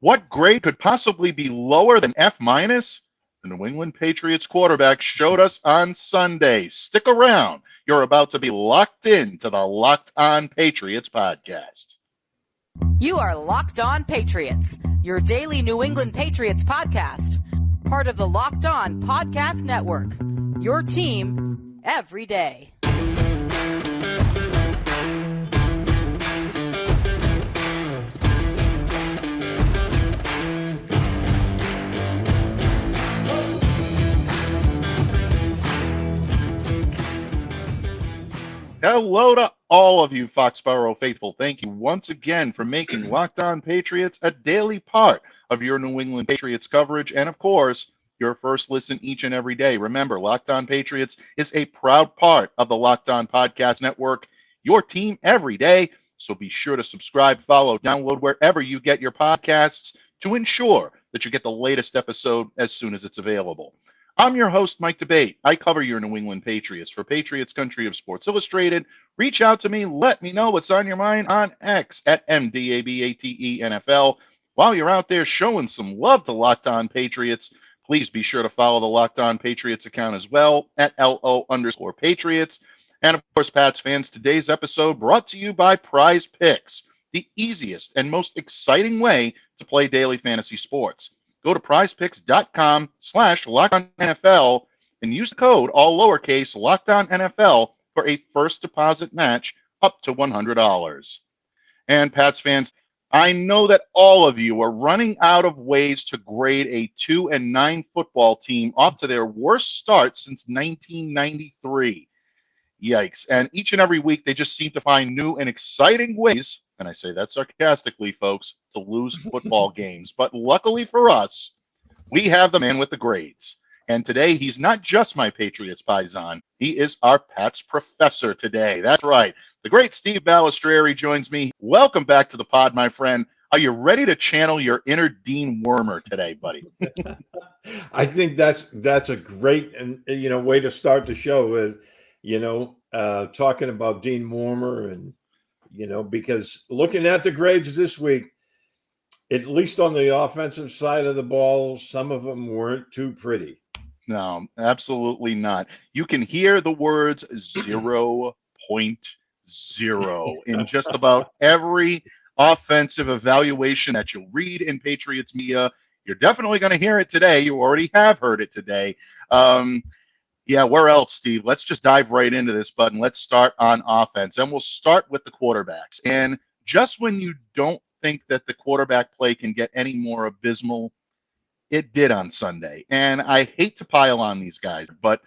What grade could possibly be lower than F minus? The New England Patriots quarterback showed us on Sunday. Stick around. You're about to be locked in to the Locked On Patriots podcast. You are Locked On Patriots, your daily New England Patriots podcast. Part of the Locked On Podcast Network, your team every day. Hello to all of you Foxborough faithful. Thank you once again for making Locked On Patriots a daily part of your New England Patriots coverage and, of course, your first listen each and every day. Remember, Locked On Patriots is a proud part of the Locked On Podcast Network, your team every day. So be sure to subscribe, follow, download wherever you get your podcasts to ensure that you get the latest episode as soon as it's available. I'm your host, Mike Debate. I cover your New England Patriots for Patriots Country of Sports Illustrated. Reach out to me. Let me know what's on your mind on X at MDABATENFL. While you're out there showing some love to Locked On Patriots, please be sure to follow the Locked On Patriots account as well at LO_Patriots. And of course, Pats fans, today's episode brought to you by PrizePicks, the easiest and most exciting way to play daily fantasy sports. Go to prizepicks.com/LockedOnNFL and use the code, all lowercase, LockedOnNFL for a first deposit match up to $100. And Pats fans, I know that all of you are running out of ways to grade a 2-9 football team off to their worst start since 1993. Yikes. And each and every week, they just seem to find new and exciting ways, and I say that sarcastically, folks, to lose football games. But luckily for us, we have the man with the grades. And today, he's not just my Patriots paisan. He is our Pats professor today. That's right. The great Steve Balestrieri joins me. Welcome back to the pod, my friend. Are you ready to channel your inner Dean Wormer today, buddy? I think that's a great way to start the show is, talking about Dean Wormer and, because looking at the grades this week, at least on the offensive side of the ball, some of them weren't too pretty. No, absolutely not. You can hear the words 0.0 in just about every offensive evaluation that you'll read in Patriots media. You're definitely going to hear it today. You already have heard it today. Yeah, where else, Steve? Let's just dive right into this, bud, and let's start on offense. And we'll start with the quarterbacks. And just when you don't think that the quarterback play can get any more abysmal, it did on Sunday. And I hate to pile on these guys, but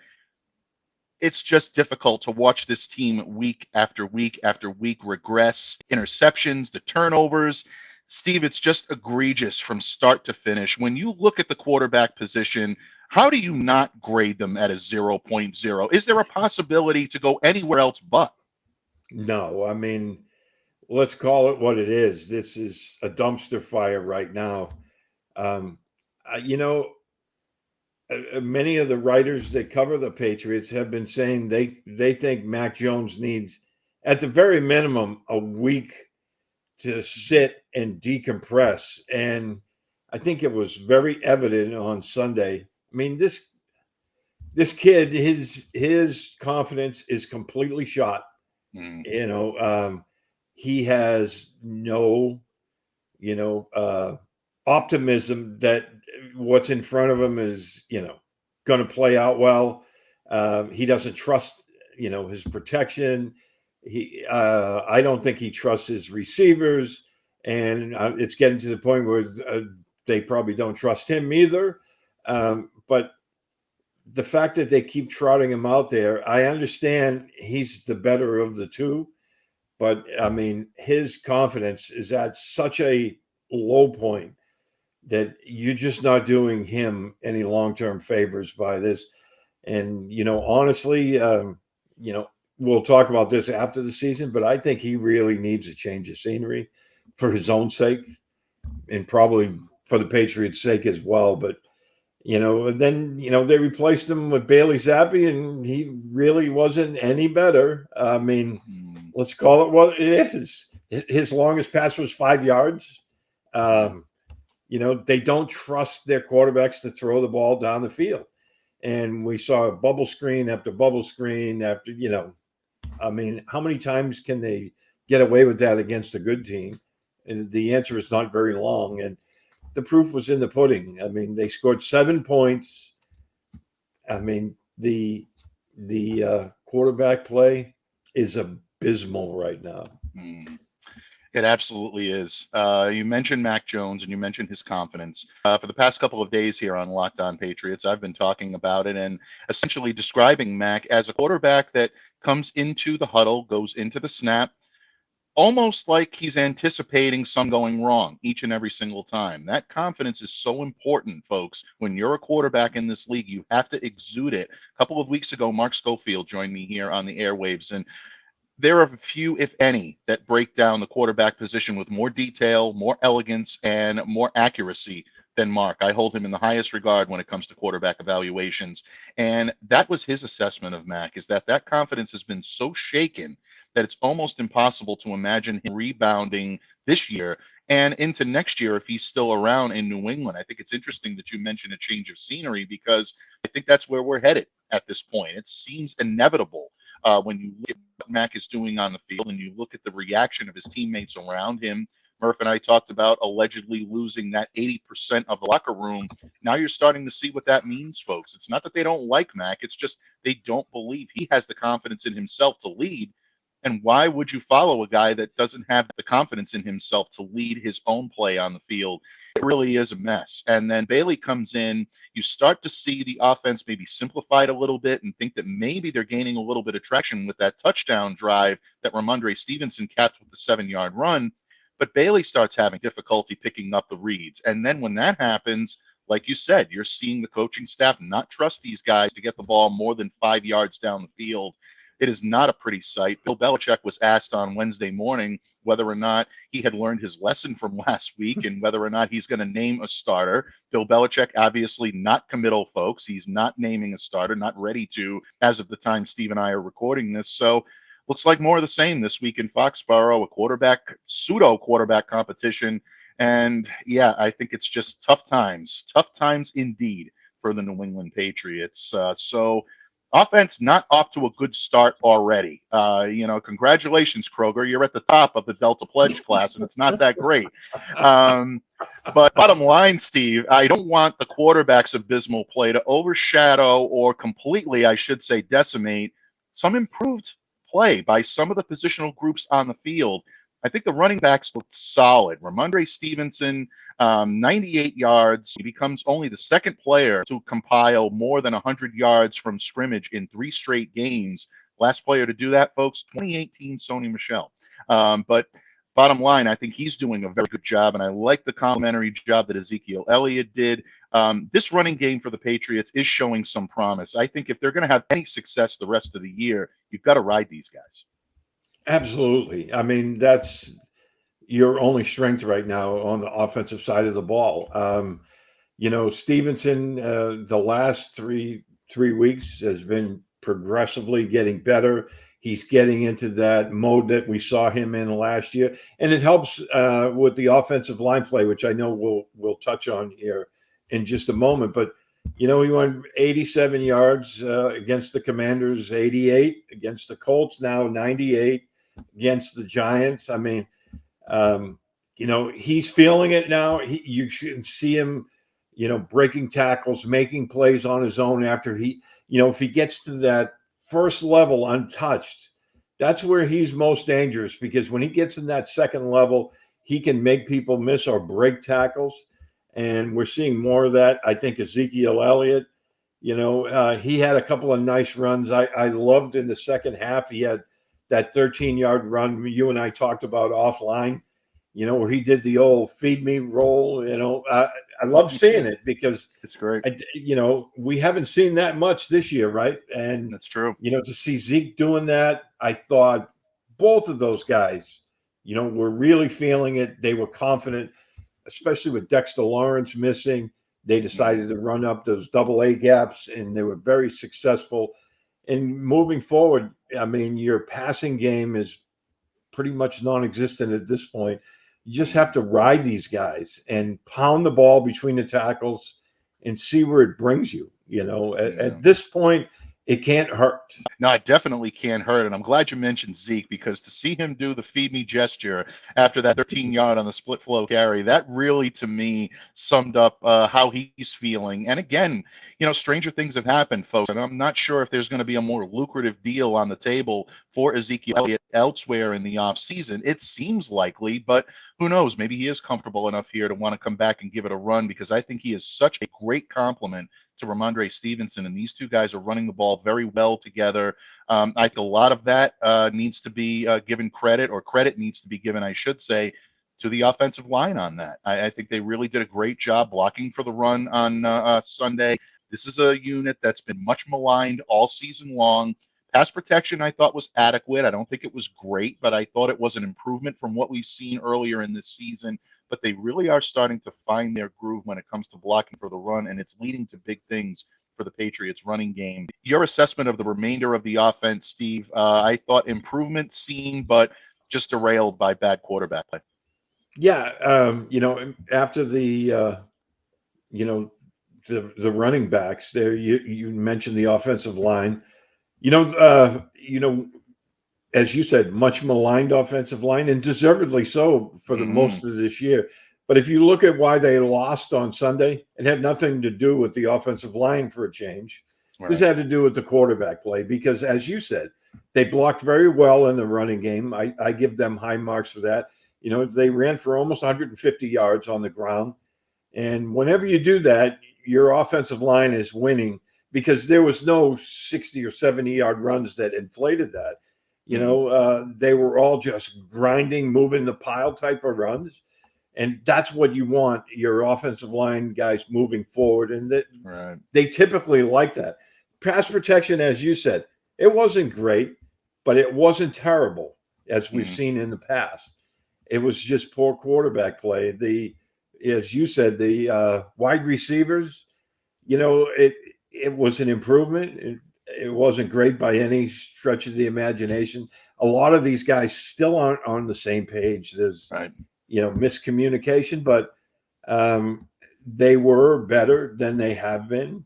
it's just difficult to watch this team week after week after week regress. Interceptions, the turnovers. Steve, it's just egregious from start to finish. When you look at the quarterback position, how do you not grade them at a 0.0? Is there a possibility to go anywhere else but? No, I mean, let's call it what it is. This is a dumpster fire right now. Many of the writers that cover the Patriots have been saying they think Mac Jones needs, at the very minimum, a week to sit and decompress. And I think it was very evident on Sunday. I mean, this kid, his confidence is completely shot. He has no, optimism that what's in front of him is, going to play out well. He doesn't trust, his protection. I don't think he trusts his receivers, and it's getting to the point where they probably don't trust him either. But the fact that they keep trotting him out there, I understand he's the better of the two, but I mean, his confidence is at such a low point that you're just not doing him any long-term favors by this. And, honestly, we'll talk about this after the season, but I think he really needs a change of scenery for his own sake and probably for the Patriots' sake as well. But, then, they replaced him with Bailey Zappe, and he really wasn't any better. I mean, let's call it what it is. His longest pass was 5 yards. they don't trust their quarterbacks to throw the ball down the field. And we saw bubble screen after bubble screen after, how many times can they get away with that against a good team? And the answer is not very long. And the proof was in the pudding. They scored 7 points. The quarterback play is abysmal right now. It absolutely is. You mentioned Mac Jones and you mentioned his confidence. For the past couple of days here on Locked On Patriots, I've been talking about it and essentially describing Mac as a quarterback that comes into the huddle, goes into the snap, almost like he's anticipating some going wrong each and every single time. That confidence is so important, folks. When you're a quarterback in this league, you have to exude it. A couple of weeks ago, Mark Schofield joined me here on the airwaves, and there are a few, if any, that break down the quarterback position with more detail, more elegance, and more accuracy than Mark. I hold him in the highest regard when it comes to quarterback evaluations. And that was his assessment of Mac, is that confidence has been so shaken that it's almost impossible to imagine him rebounding this year and into next year if he's still around in New England. I think it's interesting that you mentioned a change of scenery, because I think that's where we're headed at this point. It seems inevitable. When you look at what Mac is doing on the field and you look at the reaction of his teammates around him. Murph and I talked about allegedly losing that 80% of the locker room. Now you're starting to see what that means, folks. It's not that they don't like Mac. It's just they don't believe he has the confidence in himself to lead. And why would you follow a guy that doesn't have the confidence in himself to lead his own play on the field? It really is a mess. And then Bailey comes in. You start to see the offense maybe simplified a little bit and think that maybe they're gaining a little bit of traction with that touchdown drive that Ramondre Stevenson capped with the 7-yard run. But Bailey starts having difficulty picking up the reads. And then when that happens, like you said, you're seeing the coaching staff not trust these guys to get the ball more than 5 yards down the field. It is not a pretty sight. Bill Belichick was asked on Wednesday morning whether or not he had learned his lesson from last week and whether or not he's going to name a starter. Bill Belichick, obviously not committal, folks. He's not naming a starter, not ready to, as of the time Steve and I are recording this. So looks like more of the same this week in Foxborough, a pseudo quarterback competition. And yeah, I think it's just tough times indeed for the New England Patriots. So offense not off to a good start already. Congratulations, Kroger. You're at the top of the Delta Pledge class, and it's not that great. But bottom line, Steve, I don't want the quarterback's abysmal play to overshadow or completely, I should say, decimate some improved play by some of the positional groups on the field. I think the running backs looked solid. Ramondre Stevenson, 98 yards. He becomes only the second player to compile more than 100 yards from scrimmage in 3 straight games. Last player to do that, folks, 2018 Sony Michel. But bottom line, I think he's doing a very good job, and I like the complimentary job that Ezekiel Elliott did. This running game for the Patriots is showing some promise. I think if they're going to have any success the rest of the year, you've got to ride these guys. Absolutely. That's your only strength right now on the offensive side of the ball. Stevenson, the last three weeks has been progressively getting better. He's getting into that mode that we saw him in last year. And it helps with the offensive line play, which I know we'll touch on here in just a moment. But, he went 87 yards against the Commanders, 88 against the Colts, now 98 against the Giants. He's feeling it now. You can see him, breaking tackles, making plays on his own after if he gets to that first level untouched, that's where he's most dangerous, because when he gets in that second level, he can make people miss or break tackles. And we're seeing more of that. I think Ezekiel Elliott, he had a couple of nice runs. I loved in the second half. He had that 13-yard run you and I talked about offline, where he did the old feed me roll. I love seeing it because it's great. We haven't seen that much this year, right? And that's true. To see Zeke doing that, I thought both of those guys, were really feeling it. They were confident, especially with Dexter Lawrence missing. They decided to run up those AA gaps, and they were very successful. And moving forward, your passing game is pretty much non-existent at this point. You just have to ride these guys and pound the ball between the tackles and see where it brings you. At this point, it can't hurt. No, it definitely can't hurt. And I'm glad you mentioned Zeke, because to see him do the feed me gesture after that 13-yard on the split flow carry, that really, to me, summed up how he's feeling. And again, stranger things have happened, folks. And I'm not sure if there's going to be a more lucrative deal on the table for Ezekiel Elliott elsewhere in the offseason. It seems likely, but who knows? Maybe he is comfortable enough here to want to come back and give it a run, because I think he is such a great compliment to Ramondre Stevenson, and these two guys are running the ball very well together. I think a lot of that needs to be given credit, or credit needs to be given, I should say, to the offensive line on that. I think they really did a great job blocking for the run on Sunday. This is a unit that's been much maligned all season long. Pass protection, I thought, was adequate. I don't think it was great, but I thought it was an improvement from what we've seen earlier in this season. But they really are starting to find their groove when it comes to blocking for the run, and it's leading to big things for the Patriots running game. Your assessment of the remainder of the offense, Steve, I thought improvement seen, but just derailed by bad quarterback play. Yeah, after the running backs there, you mentioned the offensive line. As you said, much maligned offensive line, and deservedly so for the most of this year. But if you look at why they lost on Sunday, it had nothing to do with the offensive line for a change. Right. This had to do with the quarterback play, because, as you said, they blocked very well in the running game. I give them high marks for that. They ran for almost 150 yards on the ground. And whenever you do that, your offensive line is winning, because there was no 60 or 70-yard runs that inflated that. They were all just grinding, moving the pile type of runs. And that's what you want your offensive line guys moving forward. And they typically like that. Pass protection, as you said, it wasn't great, but it wasn't terrible, as we've seen in the past. It was just poor quarterback play. As you said, the wide receivers, it was an improvement. It wasn't great by any stretch of the imagination. A lot of these guys still aren't on the same page. There's, miscommunication, but they were better than they have been.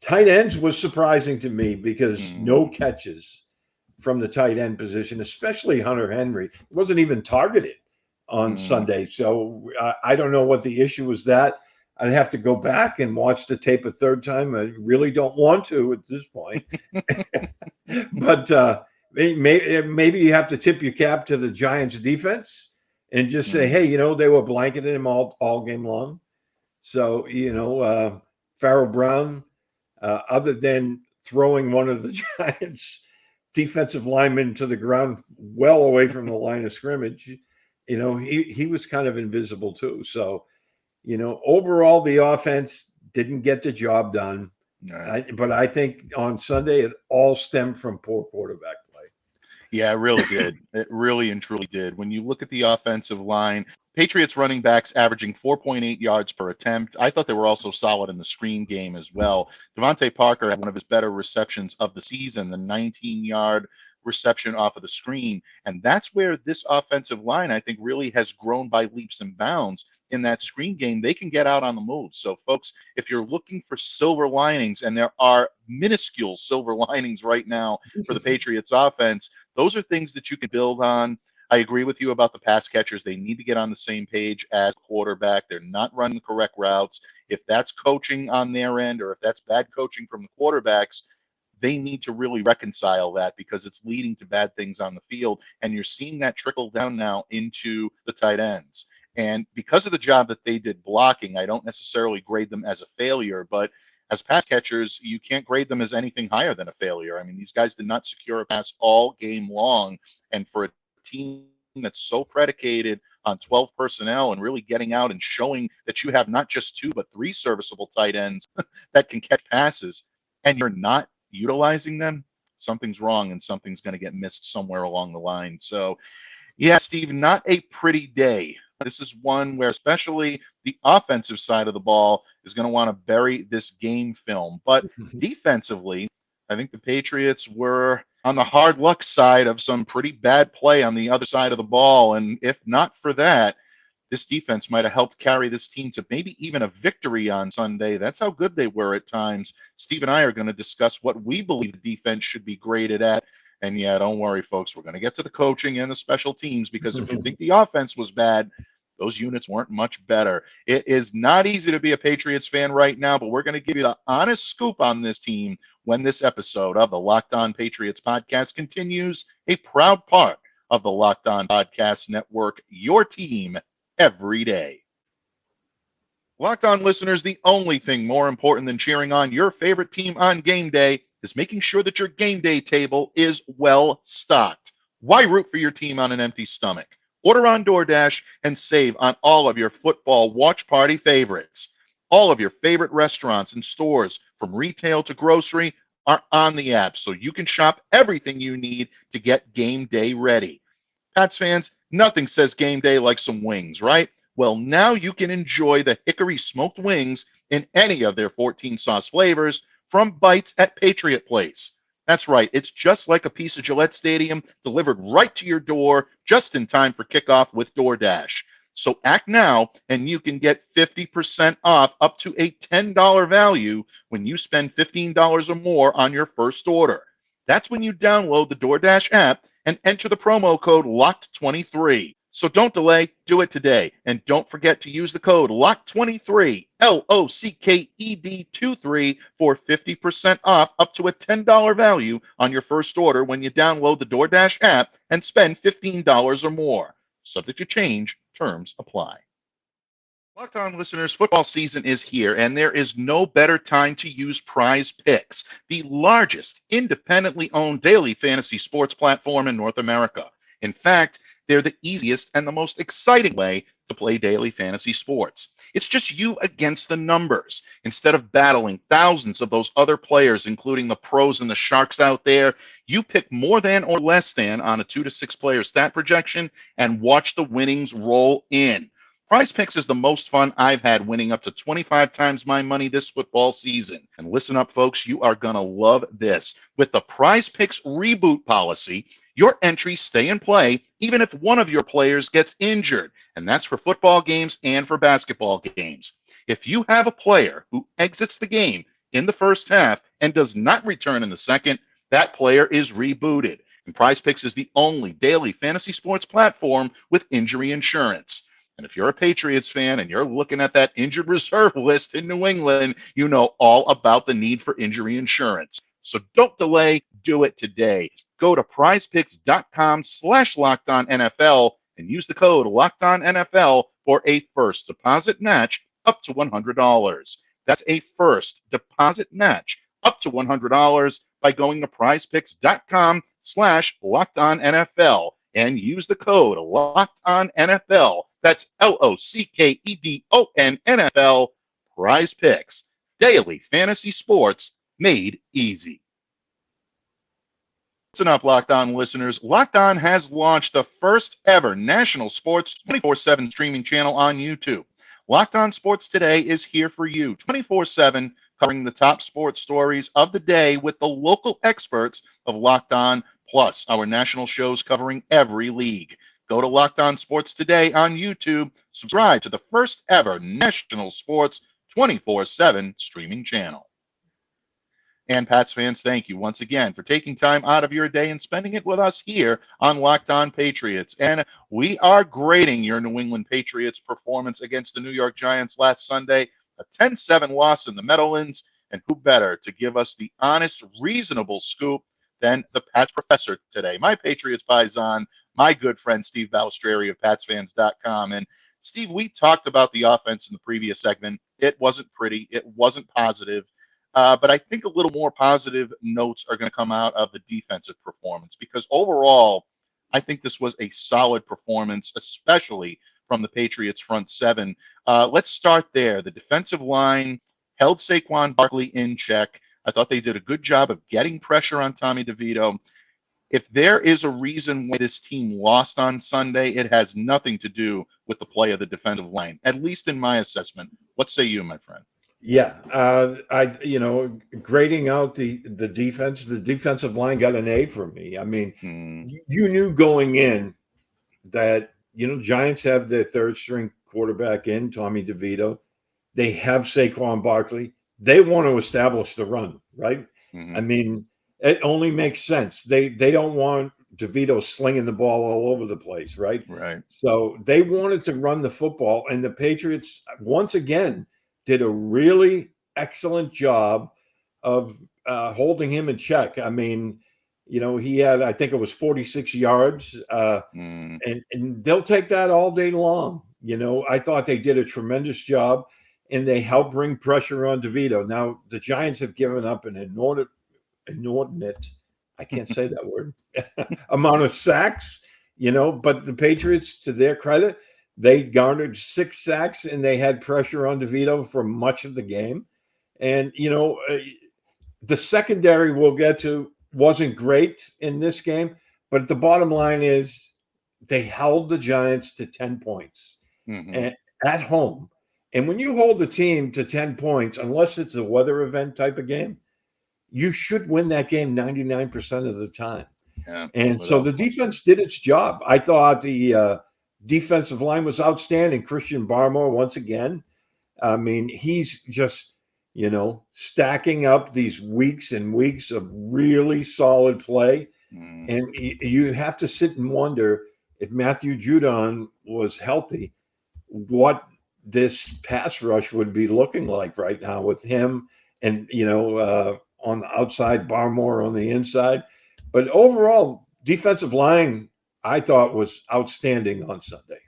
Tight ends was surprising to me, because no catches from the tight end position, especially Hunter Henry. It wasn't even targeted on Sunday. So I don't know what the issue was that. I'd have to go back and watch the tape a third time. I really don't want to at this point. But maybe you have to tip your cap to the Giants defense and just say, hey, they were blanketing him all game long. So, Farrell Brown, other than throwing one of the Giants defensive linemen to the ground well away from the line of scrimmage, he was kind of invisible too. So, overall, the offense didn't get the job done. Right. But I think on Sunday, it all stemmed from poor quarterback play. Yeah, it really did. It really and truly did. When you look at the offensive line, Patriots running backs averaging 4.8 yards per attempt. I thought they were also solid in the screen game as well. Devontae Parker had one of his better receptions of the season, the 19-yard reception off of the screen. And that's where this offensive line, I think, really has grown by leaps and bounds. In that screen game, they can get out on the move. So, folks, if you're looking for silver linings, and there are minuscule silver linings right now for the Patriots offense, those are things that you can build on. I agree with you about the pass catchers. They need to get on the same page as quarterback. They're not running the correct routes. If that's coaching on their end, or if that's bad coaching from the quarterbacks, they need to really reconcile that, because it's leading to bad things on the field. And you're seeing that trickle down now into the tight ends. And because of the job that they did blocking, I don't necessarily grade them as a failure, but as pass catchers, you can't grade them as anything higher than a failure. I mean, these guys did not secure a pass all game long. And for a team that's so predicated on 12 personnel and really getting out and showing that you have not just 2, but 3 serviceable tight ends that can catch passes, and you're not utilizing them, something's wrong, and something's going to get missed somewhere along the line. So, yeah, Steve, not a pretty day. This is one where especially the offensive side of the ball is going to want to bury this game film. But defensively, I think the Patriots were on the hard luck side of some pretty bad play on the other side of the ball. And if not for that, this defense might have helped carry this team to maybe even a victory on Sunday. That's how good they were at times. Steve and I are going to discuss what we believe the defense should be graded at. And yeah, don't worry, folks. We're going to get to the coaching and the special teams, because if you think the offense was bad, those units weren't much better. It is not easy to be a Patriots fan right now, but we're going to give you the honest scoop on this team when this episode of the Locked On Patriots podcast continues, a proud part of the Locked On Podcast Network, your team every day. Locked On listeners, the only thing more important than cheering on your favorite team on game day is making sure that your game day table is well stocked. Why root for your team on an empty stomach? Order on DoorDash and save on all of your football watch party favorites. All of your favorite restaurants and stores, from retail to grocery, are on the app, so you can shop everything you need to get game day ready. Pats fans, nothing says game day like some wings, right? Well, now you can enjoy the hickory smoked wings in any of their 14 sauce flavors from Bites at Patriot Place. That's right, it's just like a piece of Gillette Stadium delivered right to your door just in time for kickoff with DoorDash. So act now, and you can get 50% off up to a $10 value when you spend $15 or more on your first order. That's when you download the DoorDash app and enter the promo code LOCKED23. So don't delay, do it today. And don't forget to use the code LOCKED23, LOCKED23, for 50% off up to a $10 value on your first order when you download the DoorDash app and spend $15 or more. Subject to change, terms apply. Locked On listeners, football season is here, and there is no better time to use PrizePicks, the largest independently owned daily fantasy sports platform in North America. In fact, they're the easiest and the most exciting way to play daily fantasy sports. It's just you against the numbers. Instead of battling thousands of those other players, including the pros and the sharks out there, you pick more than or less than on a 2 to 6 player stat projection and watch the winnings roll in. PrizePicks is the most fun I've had, winning up to 25 times my money this football season. And listen up, folks, you are going to love this. With the PrizePicks reboot policy, your entries stay in play even if one of your players gets injured, and that's for football games and for basketball games. If you have a player who exits the game in the first half and does not return in the second, that player is rebooted. And PrizePicks is the only daily fantasy sports platform with injury insurance. And if you're a Patriots fan and you're looking at that injured reserve list in New England, you know all about the need for injury insurance. So don't delay, do it today. Go to prizepicks.com/LockedOnNFL and use the code LockedOnNFL for a first deposit match up to $100. That's a first deposit match up to $100 by going to prizepicks.com/LockedOnNFL and use the code LockedOnNFL. That's LOCKEDON NFL. PrizePicks, daily fantasy sports made easy. Listen up, Locked On listeners. Locked On has launched the first ever national sports 24/7 streaming channel on YouTube. Locked On Sports Today is here for you 24/7, covering the top sports stories of the day with the local experts of Locked On, plus our national shows covering every league. Go to Locked On Sports Today on YouTube. Subscribe to the first ever national sports 24/7 streaming channel. And Pats fans, thank you once again for taking time out of your day and spending it with us here on Locked On Patriots. And we are grading your New England Patriots performance against the New York Giants last Sunday, a 10-7 loss in the Meadowlands. And who better to give us the honest, reasonable scoop than the Pats professor today, my Patriots paisan, my good friend Steve Balestrieri of PatsFans.com. And Steve, we talked about the offense in the previous segment. It wasn't pretty. It wasn't positive. But I think a little more positive notes are going to come out of the defensive performance, because overall, I think this was a solid performance, especially from the Patriots front seven. Let's start there. The defensive line held Saquon Barkley in check. I thought they did a good job of getting pressure on Tommy DeVito. If there is a reason why this team lost on Sunday, it has nothing to do with the play of the defensive line, at least in my assessment. What say you, my friend? Yeah, grading out the defense, the defensive line got an A from me. I mean, you knew going in that, Giants have their third string quarterback in, Tommy DeVito. They have Saquon Barkley. They want to establish the run, right? Mm-hmm. I mean, it only makes sense. They don't want DeVito slinging the ball all over the place, right? Right. So they wanted to run the football, and the Patriots, once again, did a really excellent job of holding him in check. I mean, he had, I think it was 46 yards, and they'll take that all day long. I thought they did a tremendous job, and they helped bring pressure on DeVito. Now, the Giants have given up an inordinate, I can't say that word, amount of sacks, but the Patriots, to their credit, they garnered 6 sacks, and they had pressure on DeVito for much of the game. And, the secondary we'll get to wasn't great in this game, but the bottom line is they held the Giants to 10 points at home. And when you hold the team to 10 points, unless it's a weather event type of game, you should win that game 99% of the time. Yeah, and so the defense did its job. I thought the defensive line was outstanding. Christian Barmore, once again, I mean, he's just, stacking up these weeks and weeks of really solid play. And you have to sit and wonder, if Matthew Judon was healthy, what this pass rush would be looking like right now with him and, on the outside, Barmore on the inside. But overall, defensive line, I thought, was outstanding on Sunday.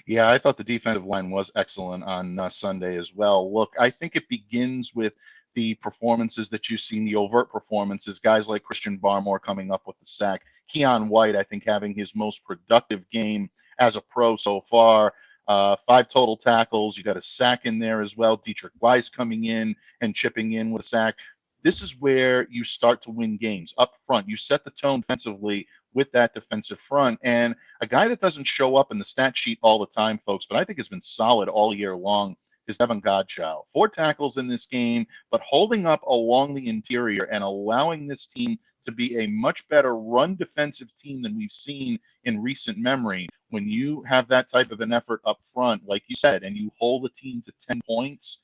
Yeah, I thought the defensive line was excellent on Sunday as well. Look, I think it begins with the performances that you've seen, the overt performances, guys like Christian Barmore coming up with the sack. Keon White, I think, having his most productive game as a pro so far. 5 total tackles. You got a sack in there as well. Dietrich Wise coming in and chipping in with a sack. This is where you start to win games up front. You set the tone defensively with that defensive front. And a guy that doesn't show up in the stat sheet all the time, folks, but I think has been solid all year long, is Evan Godchow. 4 tackles in this game, but holding up along the interior and allowing this team to be a much better run defensive team than we've seen in recent memory. When you have that type of an effort up front, like you said, and you hold a team to 10 points,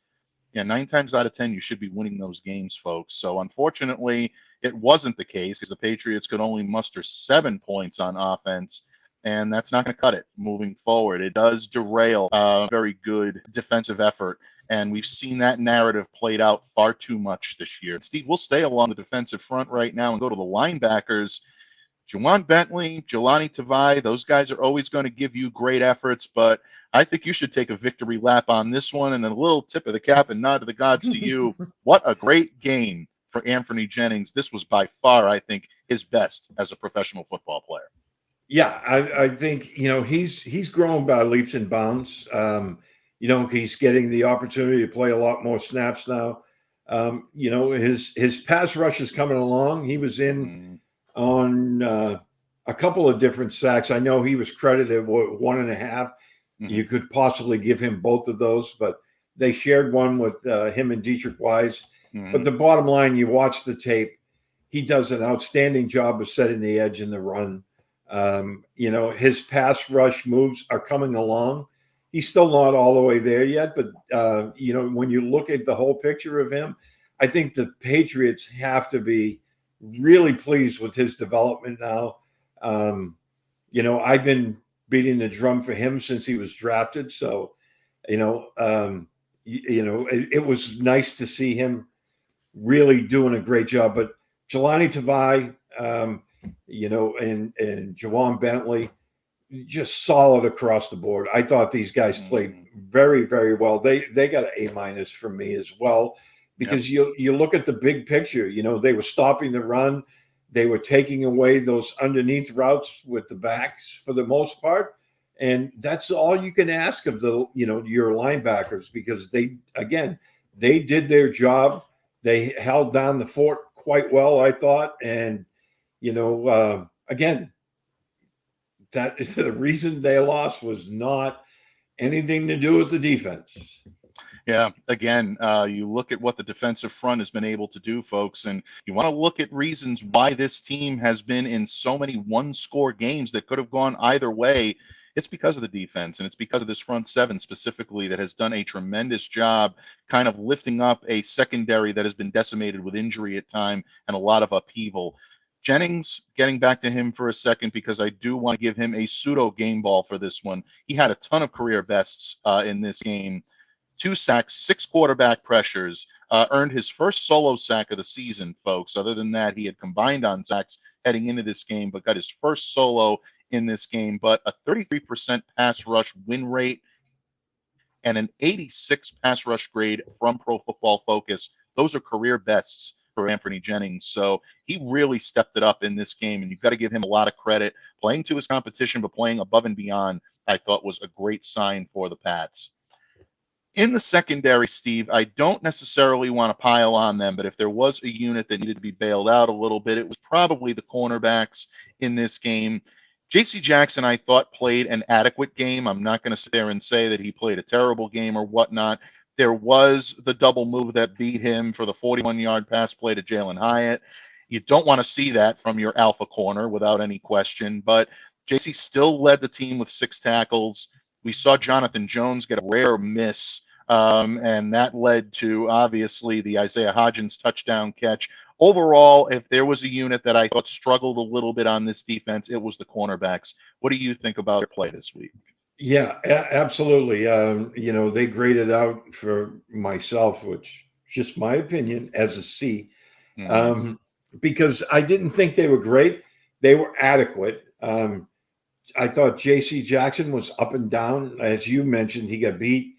9 times out of 10, you should be winning those games, folks. So unfortunately, it wasn't the case because the Patriots could only muster 7 points on offense, and that's not going to cut it moving forward. It does derail a very good defensive effort, and we've seen that narrative played out far too much this year. Steve, we'll stay along the defensive front right now and go to the linebackers. Juwan Bentley, Jelani Tavai, those guys are always going to give you great efforts, but I think you should take a victory lap on this one, and a little tip of the cap and nod to the gods to you. What a great game for Anthony Jennings. This was by far, I think, his best as a professional football player. Yeah, I think, he's grown by leaps and bounds. He's getting the opportunity to play a lot more snaps now. His pass rush is coming along. He was in on a couple of different sacks. I know he was credited with 1.5. You could possibly give him both of those, but they shared one with him and Dietrich Wise. But the bottom line, you watch the tape, he does an outstanding job of setting the edge in the run. His pass rush moves are coming along. He's still not all the way there yet, but when you look at the whole picture of him, I think the Patriots have to be really pleased with his development now. I've been beating the drum for him since he was drafted. So, it was nice to see him really doing a great job. But Jelani Tavai, and Juwan Bentley, just solid across the board. I thought these guys played very, very well. They got an A- from me as well, because you look at the big picture. They were stopping the run. They were taking away those underneath routes with the backs for the most part. And that's all you can ask of your linebackers, because they did their job. They held down the fort quite well, I thought. And, again, that is the reason they lost, was not anything to do with the defense. Yeah, again, you look at what the defensive front has been able to do, folks, and you want to look at reasons why this team has been in so many one-score games that could have gone either way. It's because of the defense, and it's because of this front seven specifically that has done a tremendous job kind of lifting up a secondary that has been decimated with injury at time and a lot of upheaval. Jennings, getting back to him for a second, because I do want to give him a pseudo game ball for this one. He had a ton of career bests in this game. 2 sacks, 6 quarterback pressures, earned his first solo sack of the season, folks. Other than that, he had combined on sacks heading into this game, but got his first solo in this game. But a 33% pass rush win rate and an 86 pass rush grade from Pro Football Focus. Those are career bests for Anthony Jennings. So he really stepped it up in this game, and you've got to give him a lot of credit. Playing to his competition, but playing above and beyond, I thought was a great sign for the Pats. In the secondary, Steve, I don't necessarily want to pile on them, but if there was a unit that needed to be bailed out a little bit, it was probably the cornerbacks in this game. J.C. Jackson, I thought, played an adequate game. I'm not going to sit there and say that he played a terrible game or whatnot. There was the double move that beat him for the 41-yard pass play to Jalen Hyatt. You don't want to see that from your alpha corner without any question, but J.C. still led the team with 6 tackles. We saw Jonathan Jones get a rare miss, and that led to, obviously, the Isaiah Hodgins touchdown catch. Overall, if there was a unit that I thought struggled a little bit on this defense, it was the cornerbacks. What do you think about their play this week? Yeah, absolutely. They graded out for myself, which is just my opinion, as a C, because I didn't think they were great. They were adequate. I thought J.C. Jackson was up and down. As you mentioned, he got beat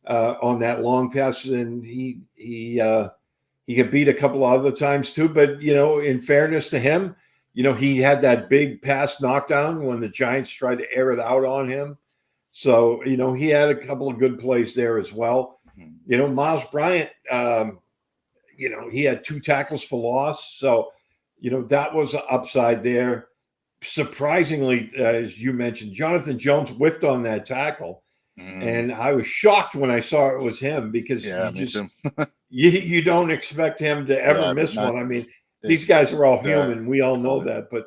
on that long pass, and he got beat a couple of other times too. But, in fairness to him, he had that big pass knockdown when the Giants tried to air it out on him. So, he had a couple of good plays there as well. Miles Bryant, he had 2 tackles for loss. So, that was an upside there. Surprisingly, as you mentioned, Jonathan Jones whiffed on that tackle. And I was shocked when I saw it was him, because you don't expect him to ever miss one. I mean, these guys are all human. We all know that. But,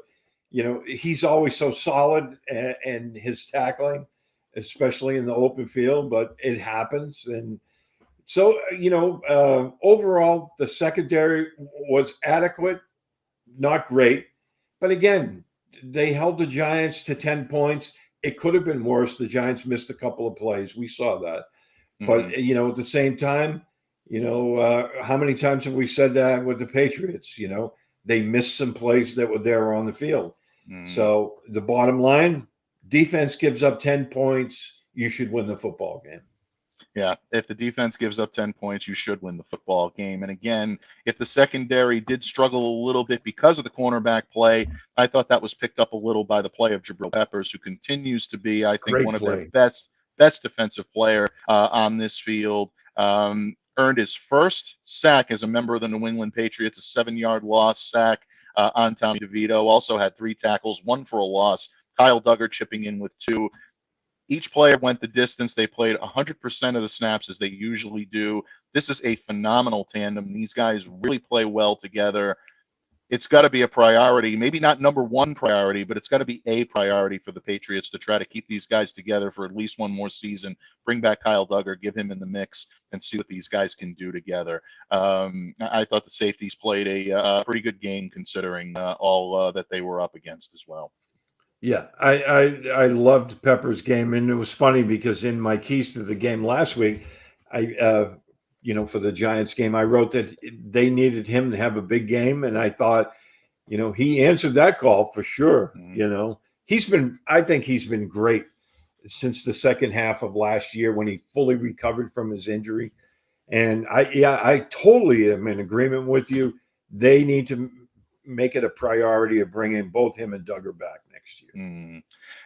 he's always so solid and his tackling, especially in the open field, but it happens. And so, overall, the secondary was adequate, not great. But again, they held the Giants to 10 points. It could have been worse. The Giants missed a couple of plays. We saw that. But, at the same time, how many times have we said that with the Patriots? They missed some plays that were there on the field. So the bottom line, defense gives up 10 points, you should win the football game. Yeah, if the defense gives up 10 points, you should win the football game. And again, if the secondary did struggle a little bit because of the cornerback play, I thought that was picked up a little by the play of Jabril Peppers, who continues to be, I think, one of their best defensive player on this field. Earned his first sack as a member of the New England Patriots, a 7-yard loss sack on Tommy DeVito. Also had 3 tackles, 1 for a loss. Kyle Duggar chipping in with 2. Each player went the distance. They played 100% of the snaps, as they usually do. This is a phenomenal tandem. These guys really play well together. It's got to be a priority, maybe not number one priority, but it's got to be a priority for the Patriots to try to keep these guys together for at least one more season. Bring back Kyle Duggar, give him in the mix, and see what these guys can do together. I thought the safeties played a pretty good game, considering all that they were up against as well. Yeah, I loved Pepper's game, and it was funny because in my keys to the game last week, for the Giants game, I wrote that they needed him to have a big game, and I thought, he answered that call for sure. I think he's been great since the second half of last year when he fully recovered from his injury, and I totally am in agreement with you. They need to make it a priority of bringing both him and Duggar back next year.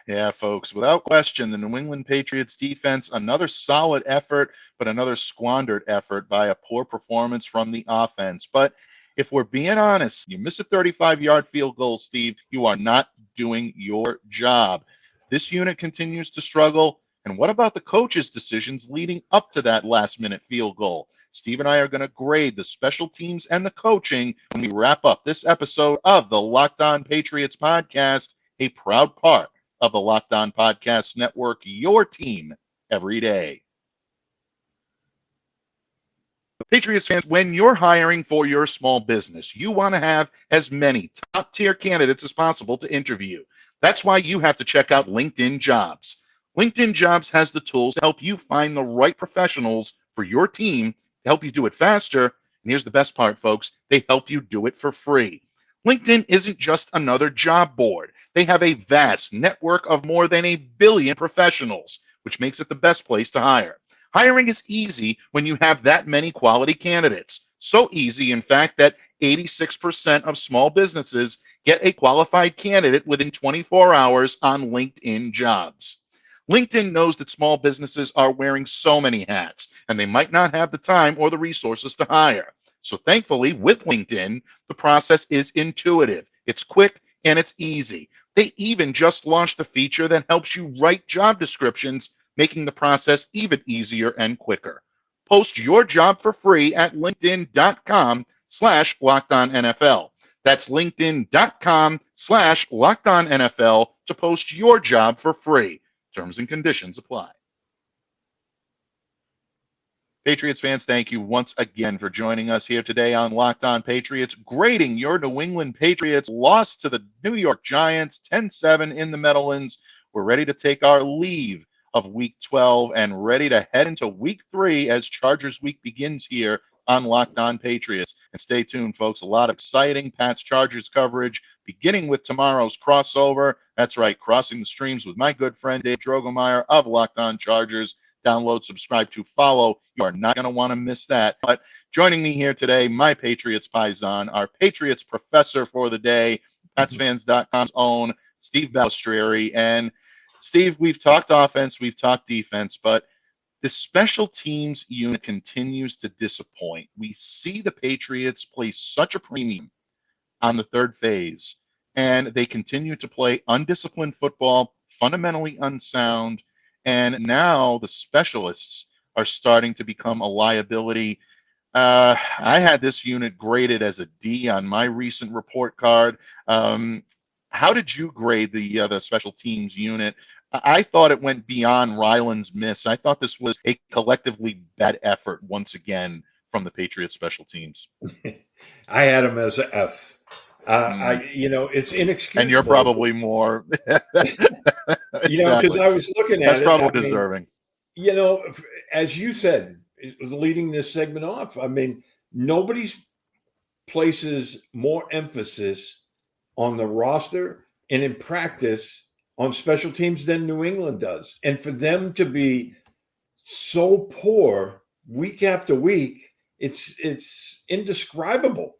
Yeah, folks, without question, the New England Patriots defense, another solid effort, but another squandered effort by a poor performance from the offense. But if we're being honest, you miss a 35-yard field goal, Steve, you are not doing your job. This unit continues to struggle. And what about the coach's decisions leading up to that last-minute field goal? Steve and I are going to grade the special teams and the coaching when we wrap up this episode of the Locked On Patriots podcast, a proud part of the Locked On Podcast Network, your team every day. Patriots fans, when you're hiring for your small business, you want to have as many top-tier candidates as possible to interview. That's why you have to check out LinkedIn Jobs. LinkedIn Jobs has the tools to help you find the right professionals for your team, to help you do it faster. And here's the best part, folks. They help you do it for free. LinkedIn isn't just another job board. They have a vast network of more than 1 billion professionals, which makes it the best place to hire. Hiring is easy when you have that many quality candidates. So easy, in fact, that 86% of small businesses get a qualified candidate within 24 hours on LinkedIn Jobs. LinkedIn knows that small businesses are wearing so many hats, and they might not have the time or the resources to hire. So thankfully, with LinkedIn, the process is intuitive, it's quick, and it's easy. They even just launched a feature that helps you write job descriptions, making the process even easier and quicker. Post your job for free at linkedin.com/LockedOnNFL. That's linkedin.com/LockedOnNFL to post your job for free. Terms and conditions apply. Patriots fans, thank you once again for joining us here today on Locked On Patriots, grading your New England Patriots loss to the New York Giants 10-7 in the Meadowlands. We're ready to take our leave of Week 12 and ready to head into Week 3 as Chargers Week begins here on Locked On Patriots. And stay tuned, folks. A lot of exciting Pats-Chargers coverage, beginning with tomorrow's crossover. That's right, crossing the streams with my good friend Dave Drogemeyer of Locked On Chargers. Download, subscribe to, follow. You are not going to want to miss that. But joining me here today, my Patriots Paisan, our Patriots professor for the day, PatsFans.com's own Steve Balestrieri. And Steve, we've talked offense, we've talked defense, but the special teams unit continues to disappoint. We see the Patriots place such a premium on the third phase, and they continue to play undisciplined football, fundamentally unsound, and now the specialists are starting to become a liability. I had this unit graded as a D on my recent report card. How did you grade the special teams unit? I thought it went beyond Ryland's miss. I thought this was a collectively bad effort once again from the Patriots special teams. I had him as an F. It's inexcusable. And you're probably more. Because I was looking at That's probably deserving. As you said, leading this segment off, nobody places more emphasis on the roster and in practice on special teams than New England does. And for them to be so poor week after week, it's indescribable.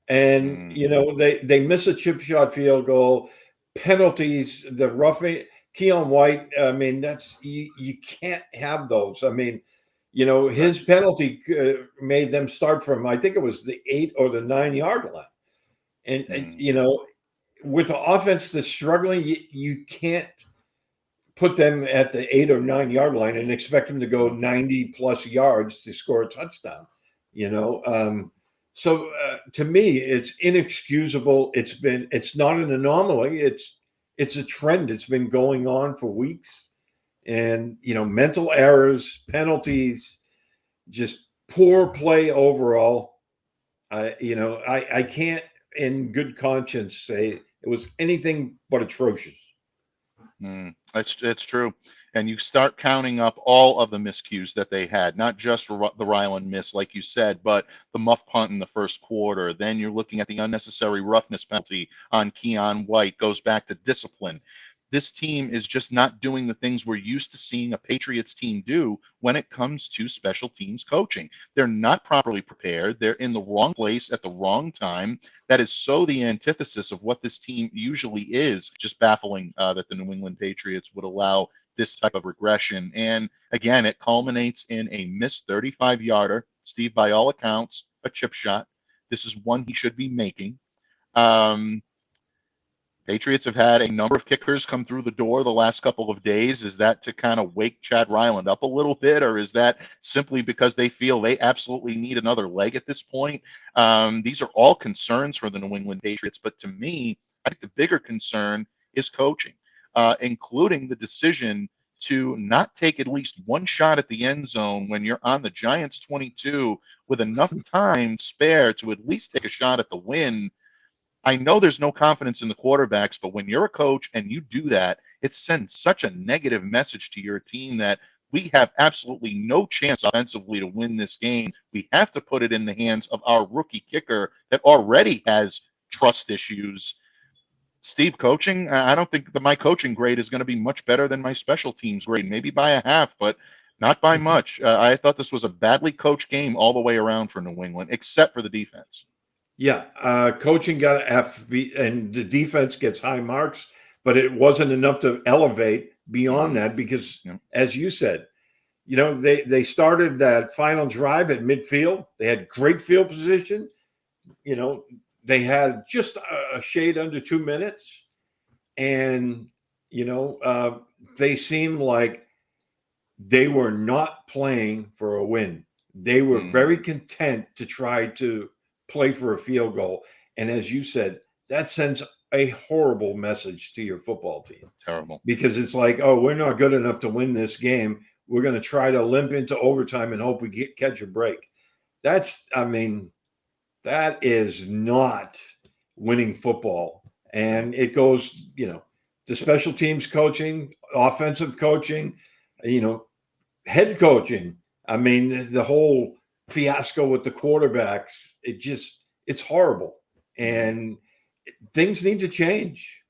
And, they miss a chip shot field goal, penalties, the roughing, Keon White. That's, you can't have those. His penalty made them start from, I think it was the 8 or the 9 yard line. And with the offense that's struggling, you can't put them at the 8 or 9 yard line and expect them to go 90 plus yards to score a touchdown. So to me, it's inexcusable. It's not an anomaly. It's a trend. It's been going on for weeks, and mental errors, penalties, just poor play overall. I can't in good conscience say it was anything but atrocious. It's true. And you start counting up all of the miscues that they had, not just for the Ryland miss, like you said, but the muff punt in the first quarter. Then you're looking at the unnecessary roughness penalty on Keon White, goes back to discipline. This team is just not doing the things we're used to seeing a Patriots team do when it comes to special teams coaching. They're not properly prepared. They're in the wrong place at the wrong time. That is so the antithesis of what this team usually is. Just baffling that the New England Patriots would allow this type of regression. And again, it culminates in a missed 35-yarder. Steve, by all accounts, a chip shot. This is one he should be making. Patriots have had a number of kickers come through the door the last couple of days. Is that to kind of wake Chad Ryland up a little bit, or is that simply because they feel they absolutely need another leg at this point? These are all concerns for the New England Patriots, but to me, I think the bigger concern is coaching. including the decision to not take at least one shot at the end zone when you're on the Giants 22 with enough time spare to at least take a shot at the win. I know there's no confidence in the quarterbacks, but when you're a coach and you do that, it sends such a negative message to your team that we have absolutely no chance offensively to win this game. We have to put it in the hands of our rookie kicker that already has trust issues. Steve, coaching, I don't think that my coaching grade is going to be much better than my special teams grade, maybe by a half, but not by much. I thought this was a badly coached game all the way around for New England, except for the defense. Yeah, coaching got an F, and the defense gets high marks, but it wasn't enough to elevate beyond that because, as you said, they started that final drive at midfield. They had great field position. They had just a shade under 2 minutes, and they seemed like they were not playing for a win. They were very content to try to play for a field goal. And as you said, that sends a horrible message to your football team. Terrible. Because it's like, oh, we're not good enough to win this game. We're going to try to limp into overtime and hope we catch a break. That is not winning football. And it goes, to special teams coaching, offensive coaching, head coaching. I mean, the whole fiasco with the quarterbacks, it's horrible. And things need to change.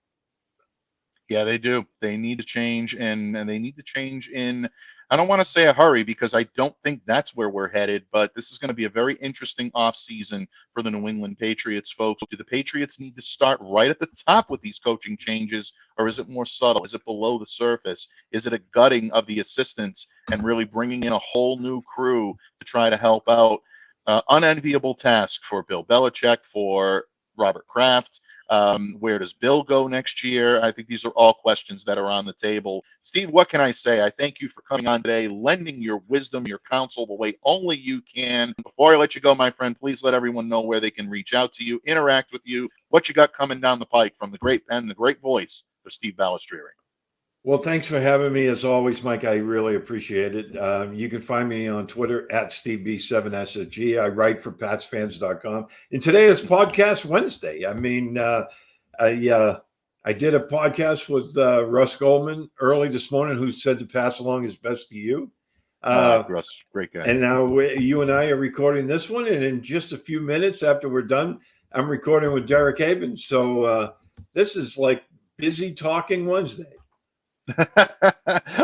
Yeah, they do. They need to change, and they need to change in, I don't want to say a hurry because I don't think that's where we're headed, but this is going to be a very interesting offseason for the New England Patriots, folks. Do the Patriots need to start right at the top with these coaching changes, or is it more subtle? Is it below the surface? Is it a gutting of the assistants and really bringing in a whole new crew to try to help out? Unenviable task for Bill Belichick, for Robert Kraft. Where does Bill go next year? I think these are all questions that are on the table. Steve, what can I say? I thank you for coming on today, lending your wisdom, your counsel the way only you can. Before I let you go, my friend, please let everyone know where they can reach out to you, interact with you, what you got coming down the pike from the great pen, the great voice of Steve Balestrieri. Well, thanks for having me. As always, Mike, I really appreciate it. You can find me on Twitter at SteveB7SG. I write for PatsFans.com. And today is Podcast Wednesday. I mean, I did a podcast with Russ Goldman early this morning, who said to pass along his best to you. Russ, great guy. And now you and I are recording this one. And in just a few minutes after we're done, I'm recording with Derek Haven. So this is like busy talking Wednesday.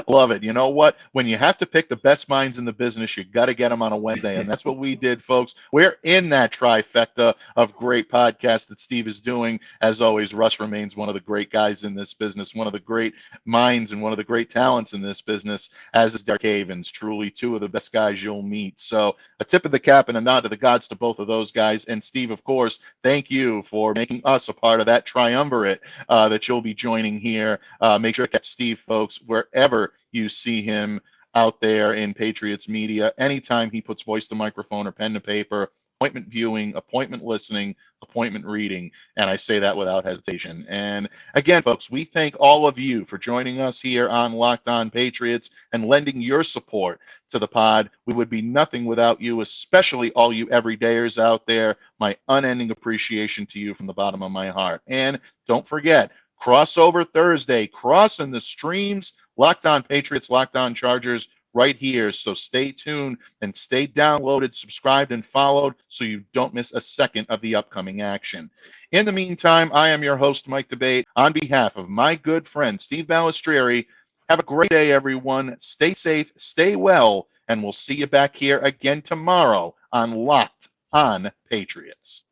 Love it. You know what? When you have to pick the best minds in the business, you got to get them on a Wednesday. And that's what we did, folks. We're in that trifecta of great podcasts that Steve is doing. As always, Russ remains one of the great guys in this business, one of the great minds and one of the great talents in this business, as is Derek Havens, truly two of the best guys you'll meet. So a tip of the cap and a nod to the gods to both of those guys. And Steve, of course, thank you for making us a part of that triumvirate that you'll be joining here. Make sure to catch Steve, folks, wherever you see him out there in Patriots media. Anytime he puts voice to microphone or pen to paper, appointment viewing, appointment listening, appointment reading, and I say that without hesitation. And again, folks, we thank all of you for joining us here on Locked On Patriots and lending your support to the pod. We would be nothing without you, especially all you everydayers out there. My unending appreciation to you from the bottom of my heart. And don't forget, Crossover Thursday, crossing the streams, Locked On Patriots, Locked On Chargers, right here. So stay tuned and stay downloaded, subscribed, and followed so you don't miss a second of the upcoming action. In the meantime, I am your host, Mike Debate. On behalf of my good friend, Steve Balestrieri, have a great day, everyone. Stay safe, stay well, and we'll see you back here again tomorrow on Locked On Patriots.